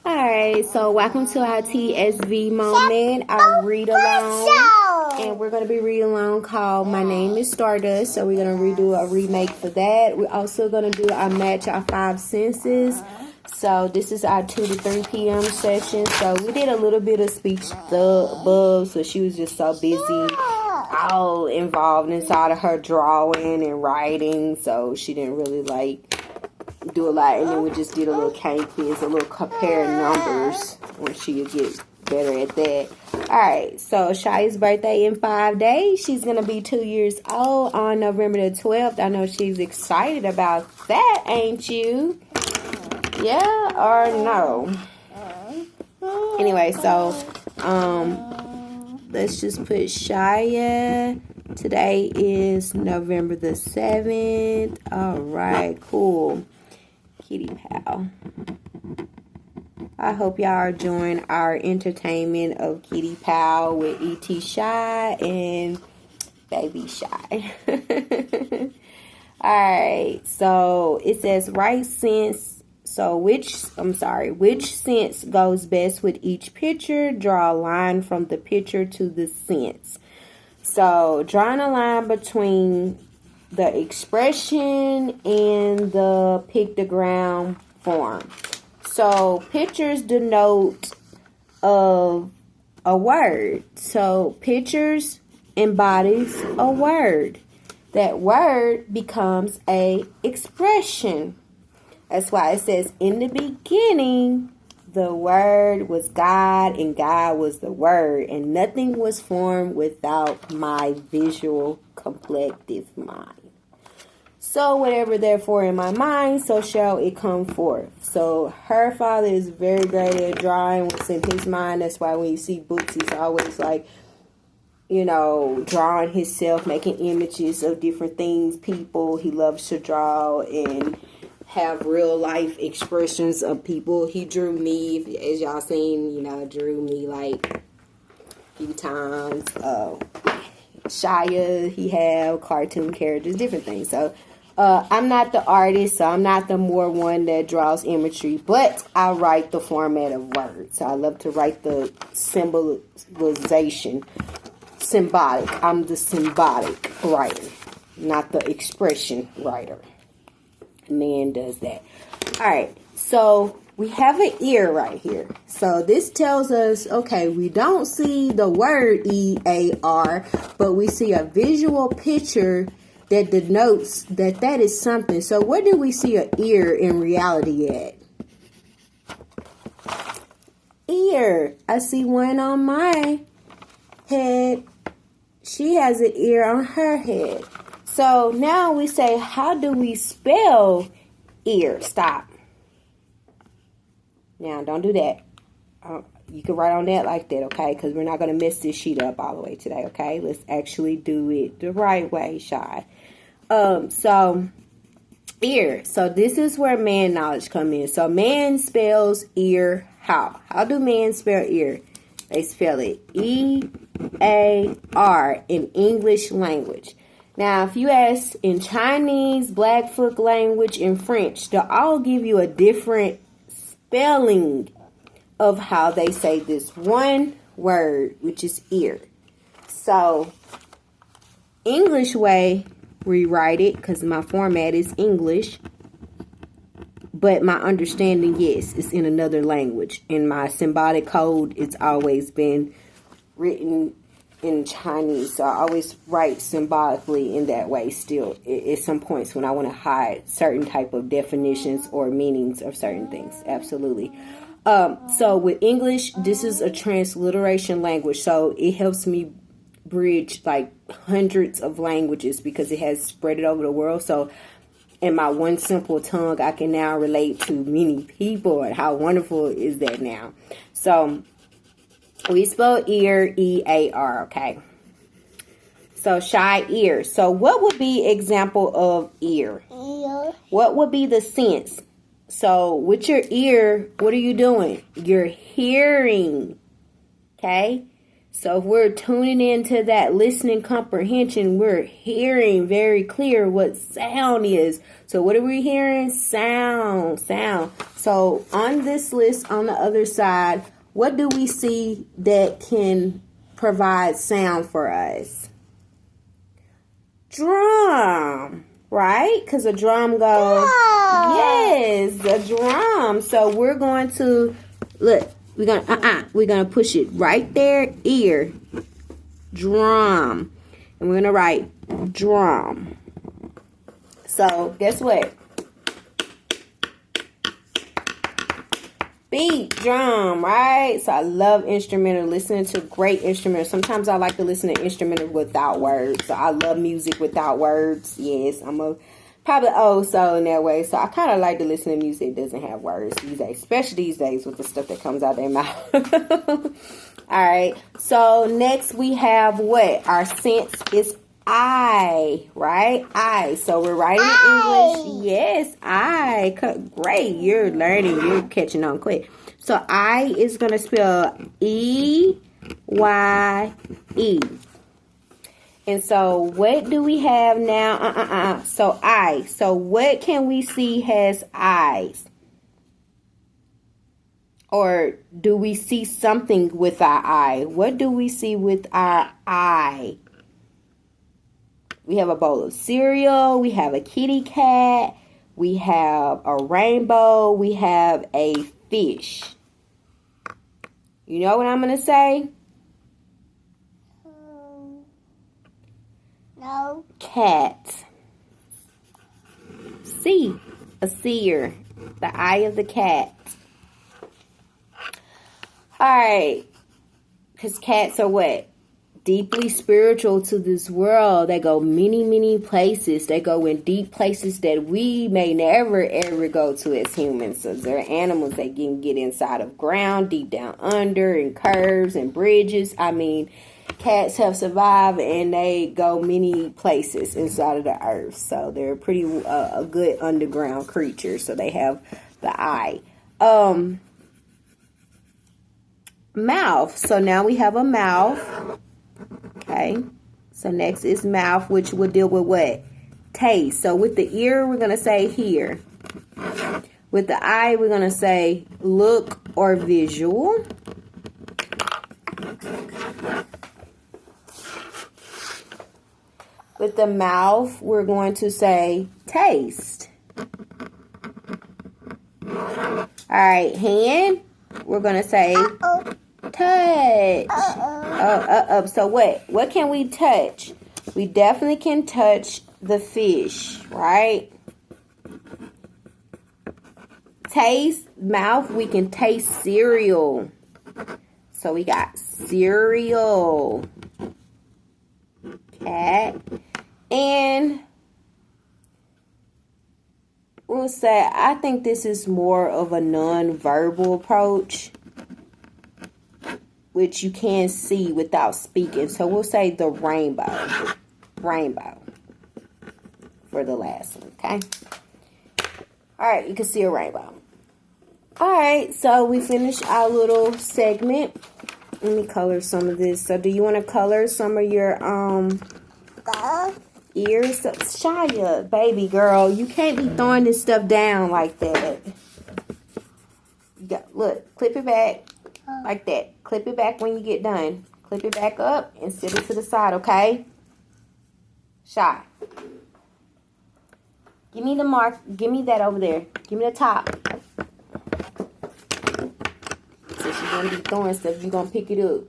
Alright, so welcome to our TSV moment, our read along. And we're going to be reading along called My Name is Stardust. So we're going to redo a remake for that. We're also going to do our match our 5 senses. So this is our 2 to 3 p.m. session. So we did a little bit of speech above, so she was just so busy, all involved inside of her drawing and writing. So she didn't really do a lot, and then we just did a little cane quiz, a little compare numbers when she would get better at that. Alright, so Shai's birthday in 5 days. She's going to be 2 years old on November the 12th. I know she's excited about that, ain't you? Yeah or no? Anyway, so let's just put Shia. Today is November the 7th. Alright, cool. Kitty Pal. I hope y'all are enjoying our entertainment of Kitty Pal with E.T. Shai and Baby Shai. Alright, so it says right sense. So which sense goes best with each picture? Draw a line from the picture to the sense. So drawing a line between the expression and the pictogram form. So pictures denote of a word. So pictures embodies a word. That word becomes a expression. That's why it says in the beginning the word was God and God was the word, and nothing was formed without my visual collective mind. So whatever therefore in my mind, so shall it come forth. So her father is very great at drawing what's in his mind. That's why when you see books, he's always drawing himself, making images of different things, people. He loves to draw and have real life expressions of people. He drew me, as y'all seen, drew me a few times. Shia, he have cartoon characters, different things. So I'm not the artist, so I'm not the more one that draws imagery, but I write the format of words. So I love to write the symbolization, symbolic. I'm the symbolic writer, not the expression writer. Man does that. Alright, so we have an ear right here. So this tells us, okay, we don't see the word E-A-R, but we see a visual picture that denotes that is something. So where do we see an ear in reality at? Ear. I see one on my head. She has an ear on her head. So now we say, how do we spell ear? Stop. Now, don't do that. You can write on that like that, okay? Because we're not going to mess this sheet up all the way today, okay? Let's actually do it the right way, Shai. So, ear. So, this is where man knowledge comes in. So, man spells ear how? How do man spell ear? They spell it E-A-R in English language. Now, if you ask in Chinese, Blackfoot language, and French, they'll all give you a different spelling of how they say this one word, which is ear. So, English way, we write it, because my format is English, but my understanding, yes, is in another language. In my symbolic code, it's always been written in Chinese, so I always write symbolically in that way still at some points when I want to hide certain type of definitions or meanings of certain things. Absolutely. So with English, this is a transliteration language, so it helps me bridge hundreds of languages because it has spread it over the world. So in my one simple tongue, I can now relate to many people, and how wonderful is that now? So we spell ear, E-A-R, okay? So, Shai, ear. So, what would be example of ear? Ear. What would be the sense? So, with your ear, what are you doing? You're hearing, okay? So if we're tuning into that listening comprehension, we're hearing very clear what sound is. So what are we hearing? Sound. So on this list on the other side, what do we see that can provide sound for us? Drum, right? Because a drum goes, yes, a drum. So we're going to, look, we're gonna push it right there, ear, drum. And we're gonna write drum. So guess what? Beat, drum, right? So I love instrumental, listening to great instrumental. Sometimes I like to listen to instrumental without words. So I love music without words. Yes, I'm probably old soul in that way. So I kind of like to listen to music that doesn't have words these days, especially these days with the stuff that comes out their mouth. All right. So next we have what? Our sense is I, right? I. So we're writing in English. Yes, I. Great. You're learning. You're catching on quick. So I is going to spell E-Y-E. And so what do we have now? So I. So what can we see has eyes? Or do we see something with our eye? What do we see with our eye? We have a bowl of cereal. We have a kitty cat. We have a rainbow. We have a fish. You know what I'm going to say? No. Cat. See. A seer. The eye of the cat. Alright. Because cats are what? Deeply spiritual to this world. They go many, many places. They go in deep places that we may never, ever go to as humans. So they're animals that can get inside of ground, deep down under, and curves and bridges. I mean, cats have survived and they go many places inside of the earth. So they're pretty a good underground creature. So they have the eye. Mouth. So now we have a mouth. Okay. So next is mouth, which will deal with what? Taste. So with the ear, we're going to say hear. With the eye, we're going to say look or visual. With the mouth, we're going to say taste. All right, hand, we're going to say touch. So what can we touch? We definitely can touch the fish, right? Taste, mouth, we can taste cereal. So we got cereal. Cat. And we'll say, I think this is more of a non-verbal approach, which you can see without speaking. So we'll say the rainbow. Rainbow. For the last one, okay? Alright, you can see a rainbow. Alright, so we finished our little segment. Let me color some of this. So do you want to color some of your ears? Shia, baby girl, you can't be throwing this stuff down like that. You got, look, clip it back like that. Clip it back when you get done. Clip it back up and sit it to the side, okay? Shai. Give me the mark. Give me that over there. Give me the top. So she's going to be throwing stuff. You're going to pick it up.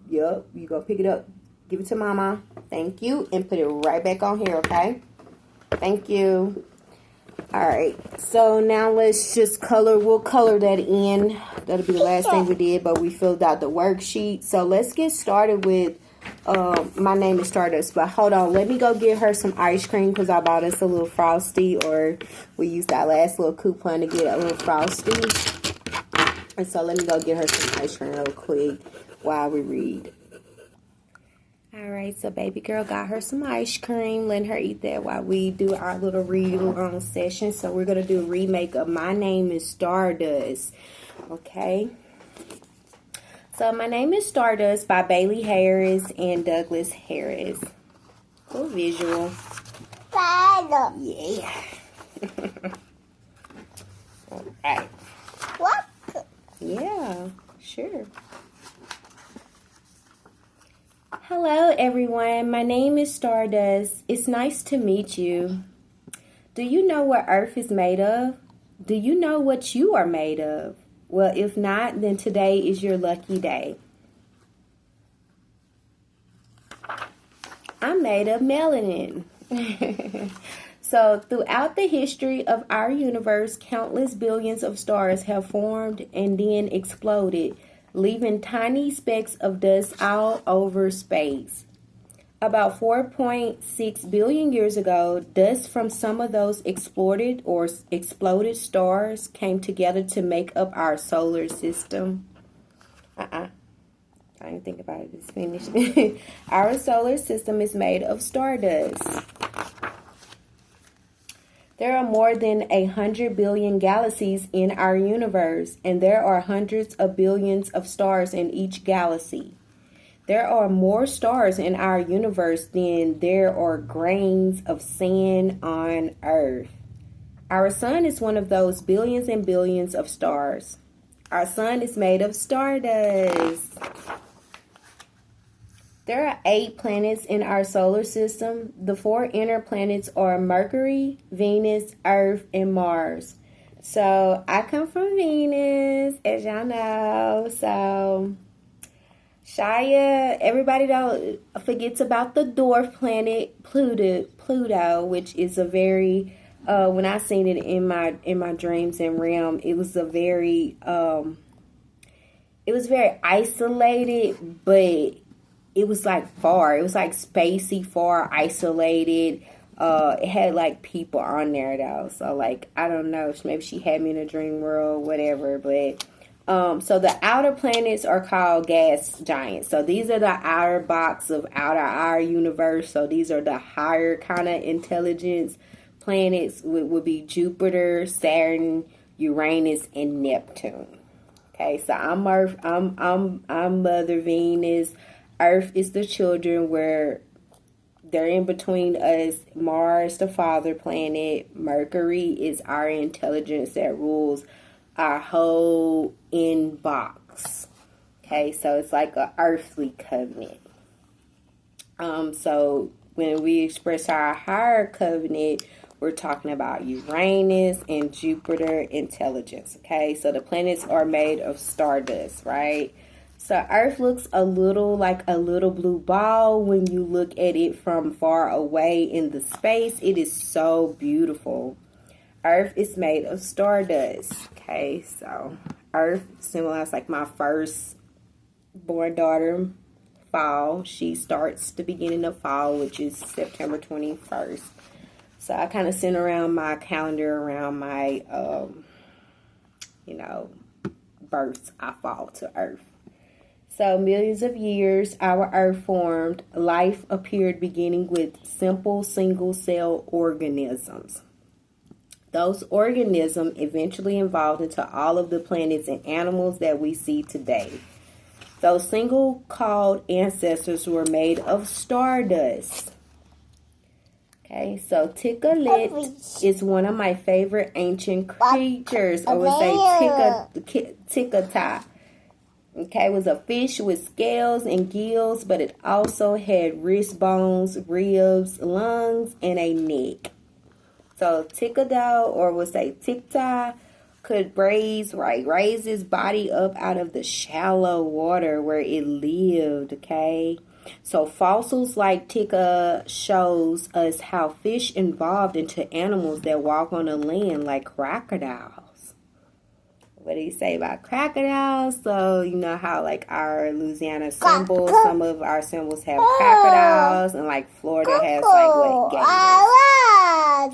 Yup. You're going to pick it up. Give it to mama. Thank you. And put it right back on here, okay? Thank you. Alright. So now let's just color. We'll color that in. That'll be the last thing we did. But we filled out the worksheet. So let's get started with my name is Stardust. But hold on. Let me go get her some ice cream because I bought us a little Frosty. Or we used our last little coupon to get a little Frosty. And so let me go get her some ice cream real quick while we read. Alright, so baby girl got her some ice cream. Letting her eat that while we do our little read-along session. So we're going to do a remake of My Name is Stardust. Okay. So my name is Stardust by Bailey Harris and Douglas Harris. Cool visual. Yeah. All right. What? Yeah, sure. Hello, everyone. My name is Stardust. It's nice to meet you. Do you know what Earth is made of? Do you know what you are made of? Well, if not, then today is your lucky day. I'm made of melanin. So, throughout the history of our universe, countless billions of stars have formed and then exploded, leaving tiny specks of dust all over space. About 4.6 billion years ago, dust from some of those exploded stars came together to make up our solar system. I didn't think about it. It's finished. Our solar system is made of stardust. There are more than 100 billion galaxies in our universe, and there are hundreds of billions of stars in each galaxy. There are more stars in our universe than there are grains of sand on Earth. Our sun is one of those billions and billions of stars. Our sun is made of stardust. There are 8 planets in our solar system. The 4 inner planets are Mercury, Venus, Earth, and Mars. So I come from Venus, as y'all know. So Shai, everybody don't forgets about the dwarf planet Pluto, which is a very when I seen it in my dreams and realm, it was very isolated, but it was like far. It was like spacey, far, isolated. It had like people on there though. So like, I don't know. Maybe she had me in a dream world, whatever. But so the outer planets are called gas giants. So these are the outer box of our universe. So these are the higher kind of intelligence planets. Would be Jupiter, Saturn, Uranus, and Neptune. Okay, so I'm Earth. I'm Mother Venus. Earth is the children, where they're in between us. Mars, the father planet. Mercury is our intelligence that rules our whole inbox. Okay, so it's like an earthly covenant. So when we express our higher covenant, we're talking about Uranus and Jupiter intelligence. Okay, so the planets are made of stardust, right? So Earth looks a little like a little blue ball when you look at it from far away in the space. It is so beautiful. Earth is made of stardust. Okay, so Earth symbolizes like my first born daughter, fall. She starts the beginning of fall, which is September 21st. So I kind of sent around my calendar around my, births. I fall to Earth. So millions of years, our Earth formed. Life appeared beginning with simple single-cell organisms. Those organisms eventually evolved into all of the planets and animals that we see today. Those single-celled ancestors were made of stardust. Okay, so Tikkalit is one of my favorite ancient creatures. I would say Tikkata. Okay, it was a fish with scales and gills, but it also had wrist bones, ribs, lungs, and a neck. So Tikkadao, or we'll say Tikta, could raise his body up out of the shallow water where it lived, okay? So fossils like Tikka shows us how fish evolved into animals that walk on the land like crocodiles. What do you say about crocodiles? So, you know how, like, our Louisiana symbols, some of our symbols have crocodiles, and, like, Florida has, like, what,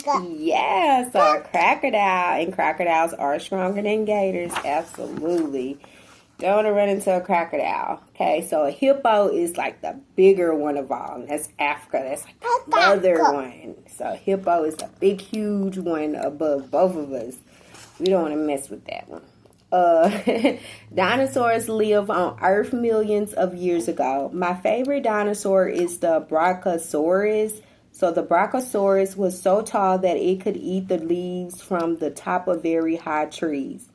gators. Yeah, so a crocodile, and crocodiles are stronger than gators, absolutely. Don't want to run into a crocodile. Okay, so a hippo is, like, the bigger one of all. That's Africa. That's, like, the other one. So hippo is a big, huge one above both of us. We don't want to mess with that one. Dinosaurs live on Earth millions of years ago. My favorite dinosaur is the Brachiosaurus. So the Brachiosaurus was so tall that it could eat the leaves from the top of very high trees.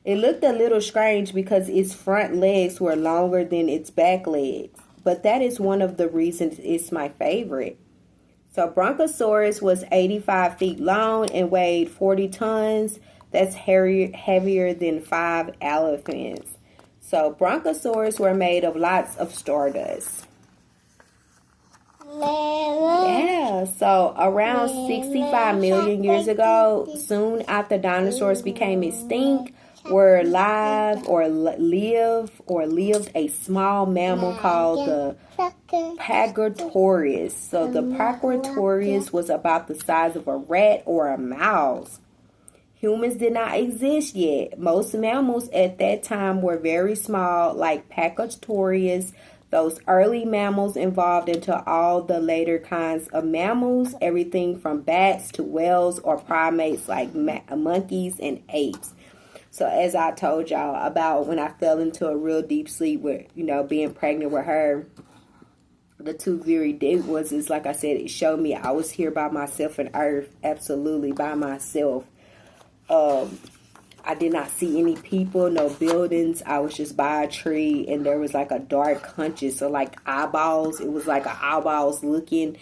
It looked a little strange because its front legs were longer than its back legs, but that is one of the reasons it's my favorite. So Brontosaurus was 85 feet long and weighed 40 tons. That's heavier than 5 elephants. So Brontosaurus were made of lots of stardust. Yeah, so around 65 million years ago, soon after dinosaurs became extinct, were lived a small mammal called the Pagosaurus. So the Pagosaurus was about the size of a rat or a mouse. Humans did not exist yet. Most mammals at that time were very small, like Pagosaurus. Those early mammals evolved into all the later kinds of mammals, everything from bats to whales or primates like monkeys and apes. So as I told y'all about when I fell into a real deep sleep with, being pregnant with her, the two very deep ones is, like I said, it showed me I was here by myself on earth, absolutely by myself. I did not see any people, no buildings. I was just by a tree, and there was like a dark hunches, so like eyeballs. It was like eyeballs looking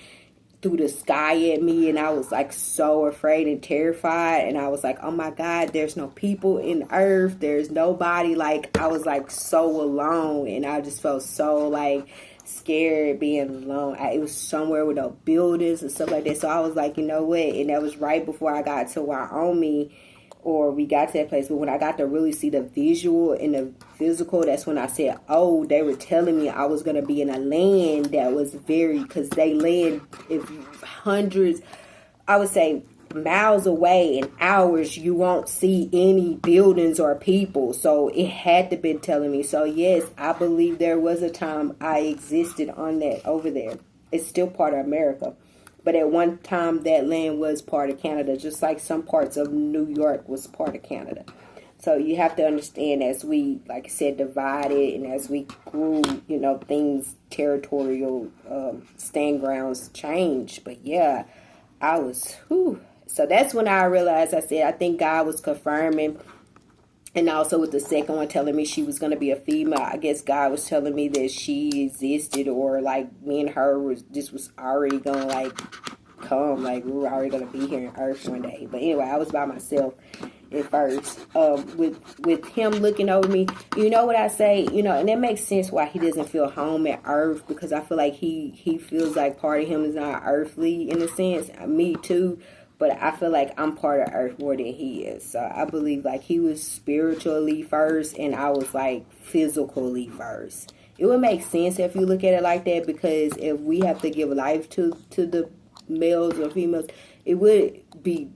through the sky at me, and I was like so afraid and terrified, and I was like, oh my God, there's no people in earth, there's nobody. Like, I was like so alone, and I just felt so like scared being alone. It was somewhere with no buildings and stuff like that. So I was like, you know what, and that was right before I got to Wyoming, or we got to that place. But when I got to really see the visual and the physical, that's when I said, oh, they were telling me I was going to be in a land that was because they land if hundreds, I would say miles away in hours, you won't see any buildings or people. So it had to been telling me. So yes, I believe there was a time I existed on that over there. It's still part of America. But at one time, that land was part of Canada, just like some parts of New York was part of Canada. So you have to understand, as we, like I said, divided, and as we grew, things, territorial stand grounds changed. But yeah, I was, So that's when I realized, I think God was confirming. And also with the second one telling me she was going to be a female, I guess God was telling me that she existed, or like me and her was already going to like come, like we were already going to be here on earth one day. But anyway, I was by myself at first, with him looking over me. You know what I say, and that makes sense why he doesn't feel home at earth, because I feel like he feels like part of him is not earthly in a sense. Me too. But I feel like I'm part of earth more than he is. So I believe like he was spiritually first, and I was like physically first. It would make sense if you look at it like that, because if we have to give life to the males or females, it would be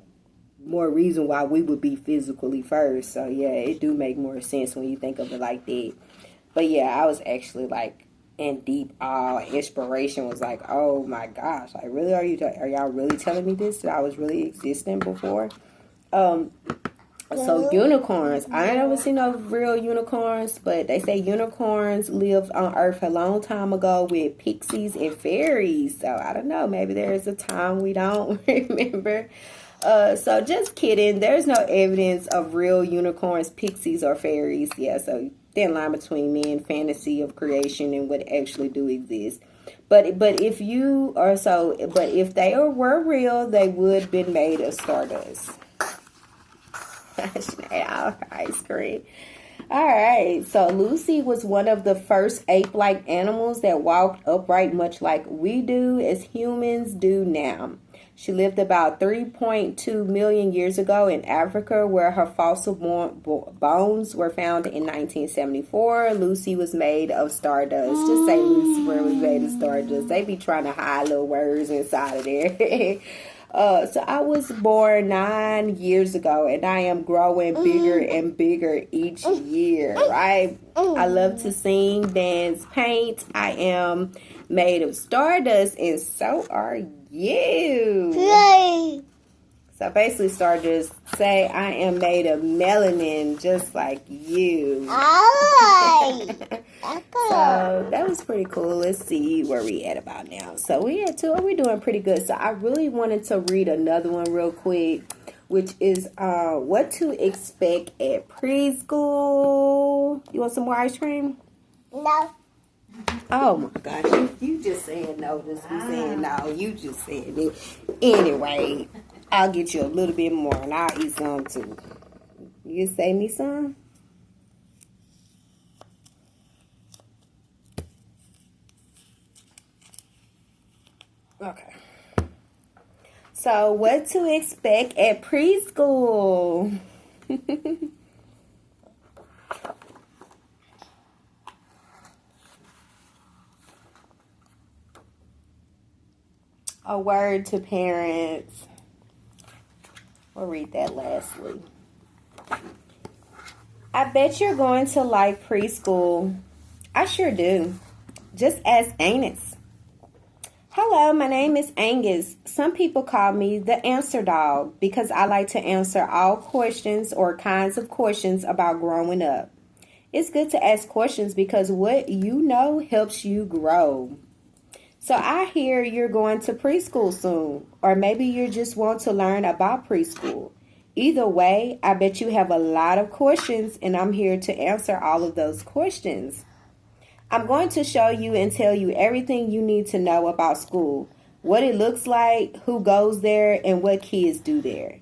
more reason why we would be physically first. So yeah, it do make more sense when you think of it like that. But yeah, I was actually like in deep awe. Inspiration was like, oh my gosh, like really, are y'all really telling me this, that I was really existing before? So unicorns, I ain't never seen no real unicorns, but they say unicorns lived on earth a long time ago with pixies and fairies. So I don't know, maybe there is a time we don't remember. So just kidding, there's no evidence of real unicorns, pixies, or fairies. Yeah, so thin line between me and fantasy of creation and what actually do exist. But if they were real, they would have been made of stardust. Ice cream. Alright, so Lucy was one of the first ape-like animals that walked upright, much like we do as humans do now. She lived about 3.2 million years ago in Africa, where her fossil bones were found in 1974. Lucy was made of stardust. Just say Lucifer was made of stardust. They be trying to hide little words inside of there. So I was born 9 years ago, and I am growing bigger and bigger each year, right? I love to sing, dance, paint. I am made of stardust, and so are you. So basically, start just say, I am made of melanin just like you. So that was pretty cool. Let's see where we at about now. So we at 2. We're doing pretty good. So I really wanted to read another one real quick, which is what to expect at preschool. You want some more ice cream? No. Oh my gosh, you just saying no, just be saying no. You just saying it. Anyway, I'll get you a little bit more and I'll eat some too. You say me some? Okay. So, what to expect at preschool? A word to parents. We'll read that lastly. I bet you're going to like preschool. I sure do. Just ask Angus. Hello, my name is Angus. Some people call me the answer dog because I like to answer all questions or kinds of questions about growing up. It's good to ask questions because what you know helps you grow. So I hear you're going to preschool soon, or maybe you just want to learn about preschool. Either way, I bet you have a lot of questions, and I'm here to answer all of those questions. I'm going to show you and tell you everything you need to know about school, what it looks like, who goes there, and what kids do there.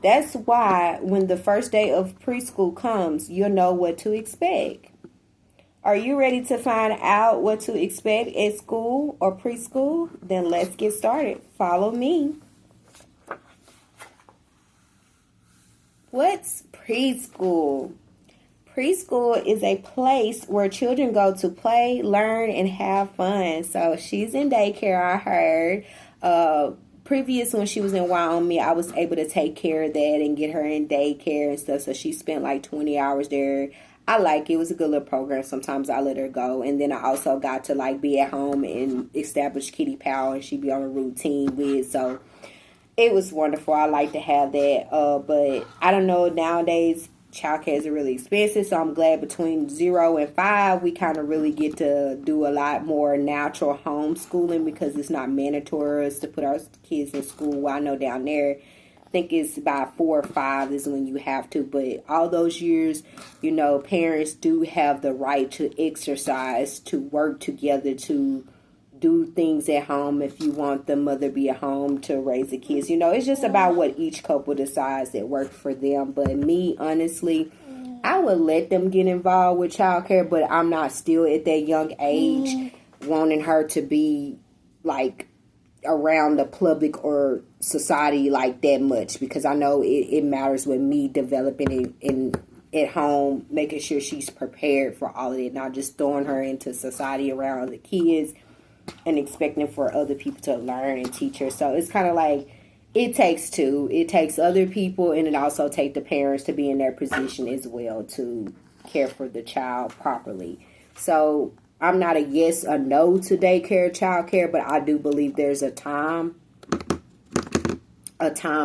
That's why when the first day of preschool comes, you'll know what to expect. Are you ready to find out what to expect at school or preschool? Then let's get started. Follow me. What's preschool? Preschool is a place where children go to play, learn, and have fun. So she's in daycare, I heard. Previous when she was in Wyoming, I was able to take care of that and get her in daycare and stuff. So she spent like 20 hours there. I like it. It was a good little program. Sometimes I let her go. And then I also got to like be at home and establish Kiddie Power and she'd be on a routine with. So it was wonderful. I like to have that. But I don't know, nowadays childcare is really expensive. So I'm glad between 0 and 5 we kind of really get to do a lot more natural homeschooling because it's not mandatory to put our kids in school. Well, I know down there I think it's about 4 or 5 is when you have to, but all those years, you know, parents do have the right to exercise, to work together, to do things at home if you want the mother be at home to raise the kids. You know, it's just about what each couple decides that works for them. But me, honestly, I would let them get involved with childcare, but I'm not still at that young age wanting her to be like around the public or society like that much, because I know it matters with me developing in at home, making sure she's prepared for all of it, not just throwing her into society around the kids and expecting for other people to learn and teach her. So it's kind of like it takes two. It takes other people, and it also takes the parents to be in their position as well to care for the child properly. So I'm not a yes or no to daycare, childcare, but I do believe there's a time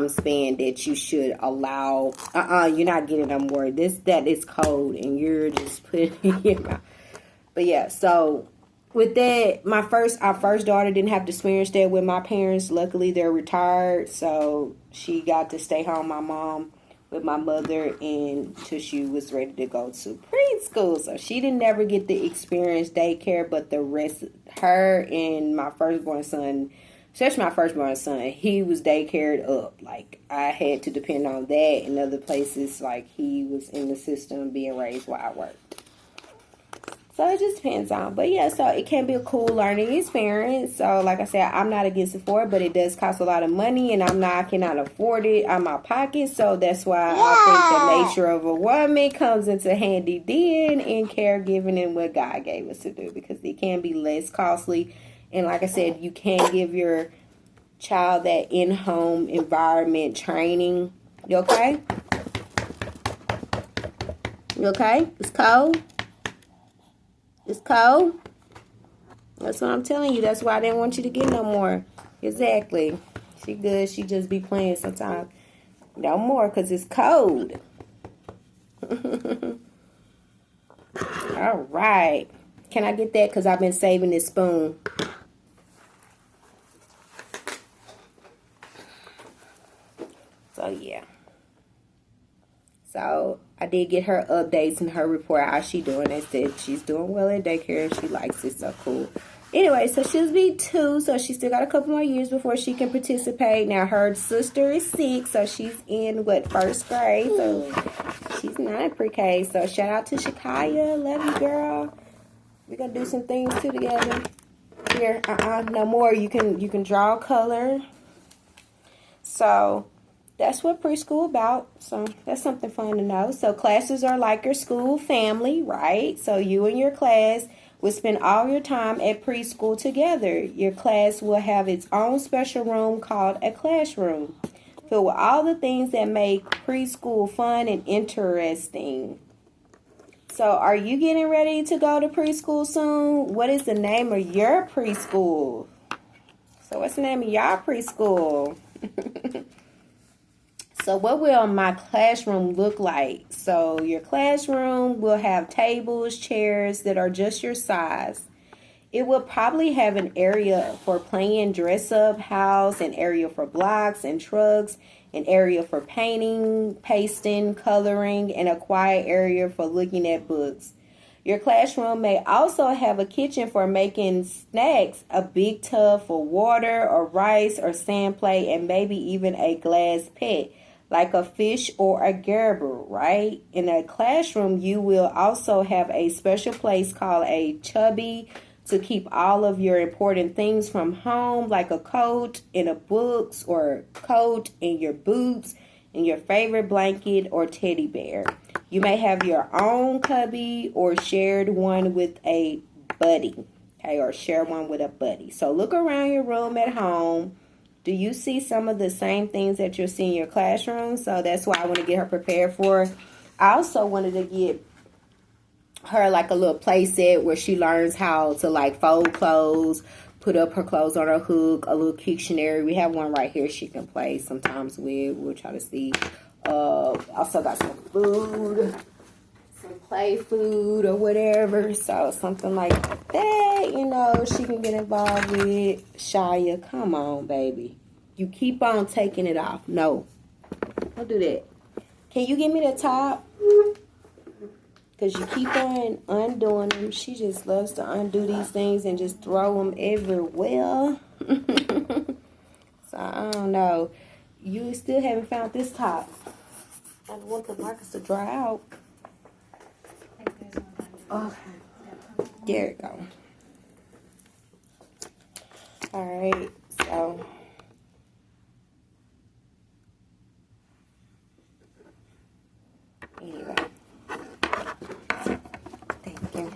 span that you should allow. You're not getting no more. That is cold, and you're just putting it in your mouth. But yeah, so with that, our first daughter didn't have to experience that with my parents. Luckily, they're retired, so she got to stay home, my mom, with my mother until she was ready to go to preschool. So she didn't never get to experience daycare, but the rest, her and my firstborn son, especially my firstborn son, he was daycared up. Like, I had to depend on that and other places. Like, he was in the system being raised while I worked. So it just depends on. But yeah, so it can be a cool learning experience. So like I said, I'm not against it for it, but it does cost a lot of money, and I cannot afford it out of my pocket. So that's why I think the nature of a woman comes into handy then in caregiving and what God gave us to do, because it can be less costly. And like I said, you can give your child that in-home environment training. You okay? You okay? It's cold? It's cold? That's what I'm telling you. That's why I didn't want you to get no more. Exactly. She good. She just be playing sometimes. No more, because it's cold. All right. Can I get that? Because I've been saving this spoon. So, yeah. So, I did get her updates and her report. How she doing? They said she's doing well at daycare and she likes it. So, cool. Anyway, so she'll be 2. So, she still got a couple more years before she can participate. Now, her sister is 6. So, she's in, what, 1st grade. So, she's not in pre-K. So, shout out to Shakaya. Love you, girl. We're going to do some things, too, together. Here, no more. You can draw color. So, that's what preschool about. So that's something fun to know. So classes are like your school family, right? So you and your class will spend all your time at preschool together. Your class will have its own special room called a classroom, filled with all the things that make preschool fun and interesting. So are you getting ready to go to preschool soon? What is the name of your preschool? So what's the name of your preschool? So what will my classroom look like? So your classroom will have tables, chairs that are just your size. It will probably have an area for playing dress up house, an area for blocks and trucks, an area for painting, pasting, coloring, and a quiet area for looking at books. Your classroom may also have a kitchen for making snacks, a big tub for water or rice or sand play, and maybe even a glass pet, like a fish or a gerbil, right? In a classroom, you will also have a special place called a chubby to keep all of your important things from home, like a coat and a books, or coat and your boots and your favorite blanket or teddy bear. You may have your own cubby or shared one with a buddy, okay, or share one with a buddy. So look around your room at home. Do you see some of the same things that you'll see in your classroom? So that's why I want to get her prepared for. I also wanted to get her like a little play set where she learns how to like fold clothes, put up her clothes on her hook, a little Pictionary. We have one right here she can play sometimes with. We'll try to see. Also got some food, some play food or whatever. So something like that, you know, she can get involved with. Shai, come on, baby. You keep on taking it off. No, don't do that. Can you give me the top? Because you keep on undoing them. She just loves to undo these things and just throw them everywhere. So, I don't know. You still haven't found this top. I don't want the markers to dry out. Okay. There you go. Alright, so. Anyway. Thank you.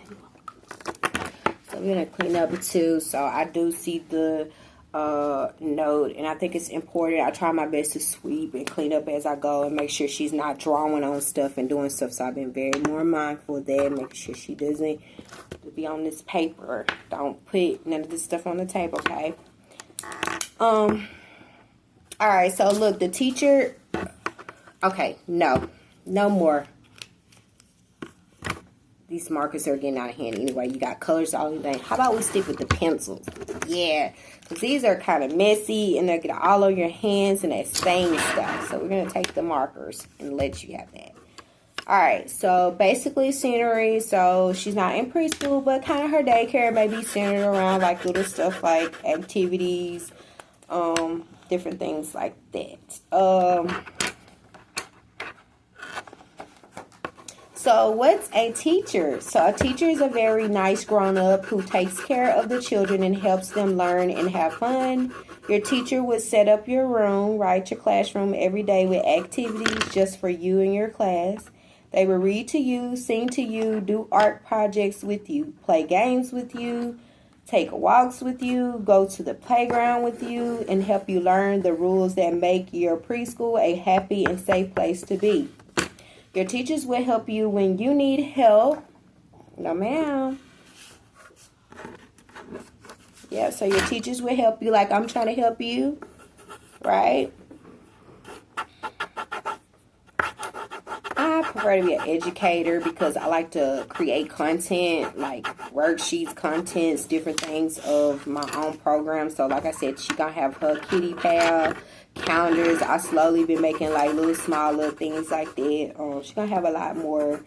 So we're going to clean up too. So I do see the note, and I think it's important. I try my best to sweep and clean up as I go and make sure she's not drawing on stuff and doing stuff. So I've been very more mindful of that, making sure she doesn't be on this paper. Don't put none of this stuff on the table, okay? All right, so look, the teacher, okay, no more. These markers are getting out of hand anyway. You got colors all the day. How about we stick with the pencils? Yeah, because these are kind of messy and they'll get all over your hands and that stain stuff. So we're going to take the markers and let you have that. All right, so basically scenery. So she's not in preschool, but kind of her daycare may be centered around like little stuff like activities, different things like that. So what's a teacher? So a teacher is a very nice grown-up who takes care of the children and helps them learn and have fun. Your teacher would set up your room, right, your classroom every day with activities just for you and your class. They will read to you, sing to you, do art projects with you, play games with you, take walks with you, go to the playground with you, and help you learn the rules that make your preschool a happy and safe place to be. Your teachers will help you when you need help. No, ma'am. Yeah, so your teachers will help you like I'm trying to help you, right? prefer to be an educator because I like to create content, like worksheets, contents, different things of my own program. So like I said, she gonna have her Kiddie Pal calendars. I slowly been making like small little things like that. She gonna have a lot more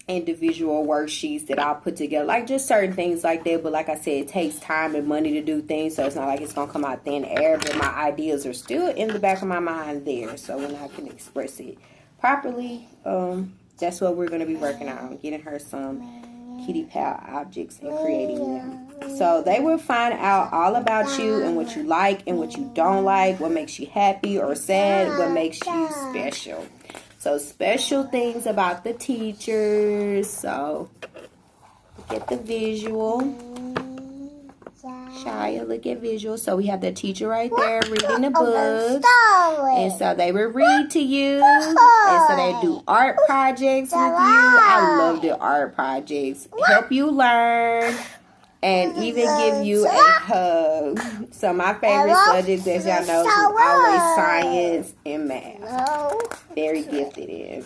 individual worksheets that I'll put together, like just certain things like that. But like I said, it takes time and money to do things, so it's not like it's gonna come out thin air, but my ideas are still in the back of my mind there, so when I can express it properly, that's what we're gonna be working on, getting her some Kiddie Pal objects and creating them. So they will find out all about you and what you like and what you don't like, what makes you happy or sad, what makes you special. So special things about the teachers. So look at the visual. Shia, look at visual. So we have the teacher right there reading the books. And so they will read to you. And so they do art projects with you. I love the art projects. Help you learn. And even give you a hug. So my favorite subjects, as y'all know, is always science and math. Very gifted in.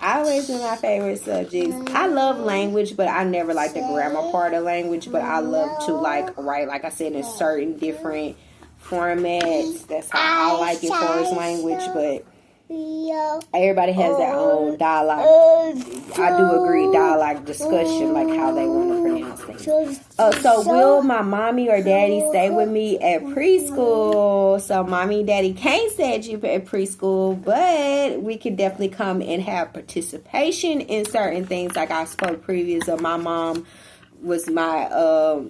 Always been my favorite subjects. I love language, but I never like the grammar part of language. But I love to write, like I said, in certain different formats. That's how I like it for as language. But everybody has their own dialogue. I do agree, dialogue discussion, like how they want to pronounce things. So will my mommy or daddy stay with me at preschool? So mommy and daddy can't stay at you at preschool, but we could definitely come and have participation in certain things. Like I spoke previous of my mom was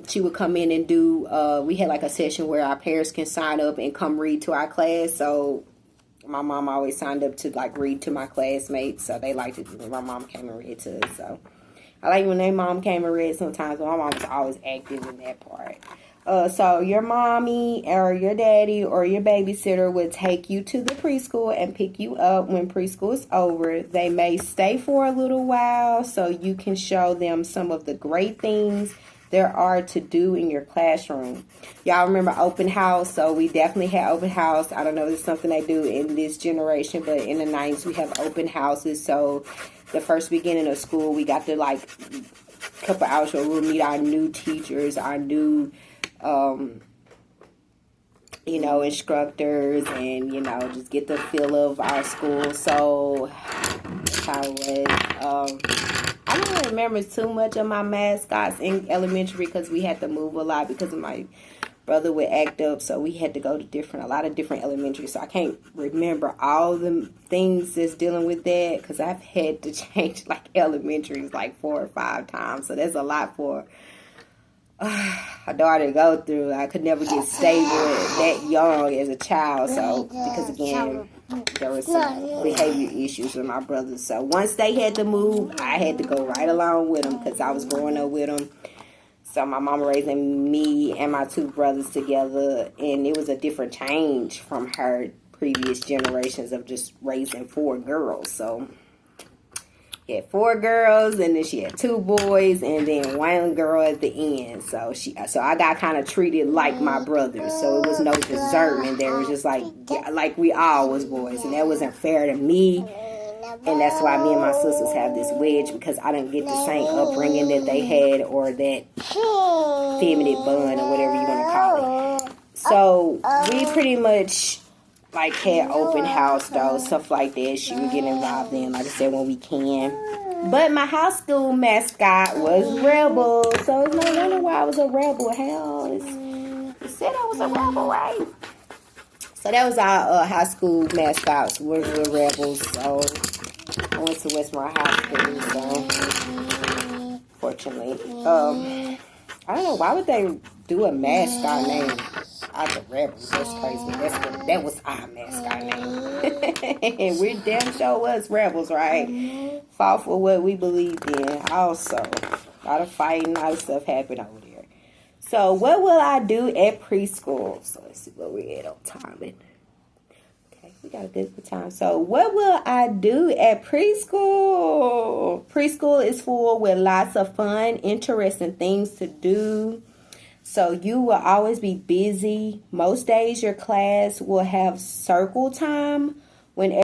she would come in and do, we had like a session where our parents can sign up and come read to our class. So my mom always signed up to like read to my classmates, so they liked it when my mom came and read to us. So I like when their mom came and read sometimes, but my mom was always active in that part. So your mommy or your daddy or your babysitter would take you to the preschool and pick you up when preschool is over. They may stay for a little while so you can show them some of the great things there are to do in your classroom. Y'all remember open house? So we definitely had open house. I don't know if it's something they do in this generation, but in the 90s we have open houses. So the first beginning of school, we got to like a couple hours where we'll meet our new teachers, our new instructors, and just get the feel of our school. So I don't remember too much of my mascots in elementary because we had to move a lot because of my brother would act up, so we had to go to a lot of different elementary. So I can't remember all the things that's dealing with that because I've had to change like elementaries like 4 or 5 times. So that's a lot for a daughter to go through. I could never get stable that young as a child. So because again, there was some behavior issues with my brothers. So once they had to move, I had to go right along with them because I was growing up with them. So my mama raising me and my 2 brothers together, and it was a different change from her previous generations of just raising 4 girls. So she had 4 girls, and then she had 2 boys, and then 1 girl at the end. So I got kind of treated like my brothers. So it was no desertion. There was just like we all was boys, and that wasn't fair to me. And that's why me and my sisters have this wedge, because I didn't get the same upbringing that they had, or that feminine bond, or whatever you want to call it. So we pretty much like had open house though, stuff like that. She would get involved in, like I said, when we can. But my high school mascot was Rebel, so it's no wonder why I was a rebel. Hell, it said I was a rebel, right? So that was our high school mascots, was the Rebels. So I went to Westmore High School, so fortunately. I don't know, why would they do a mascot name out the Rebels? That's crazy. That was our mascot name. And we damn sure was Rebels, right? Fought for what we believed in. Also, a lot of fighting, a lot of stuff happened over there. So what will I do at preschool? So let's see where we're at on timing. Okay, we got a good time. So what will I do at preschool? Preschool is full with lots of fun, interesting things to do. So you will always be busy. Most days your class will have circle time whenever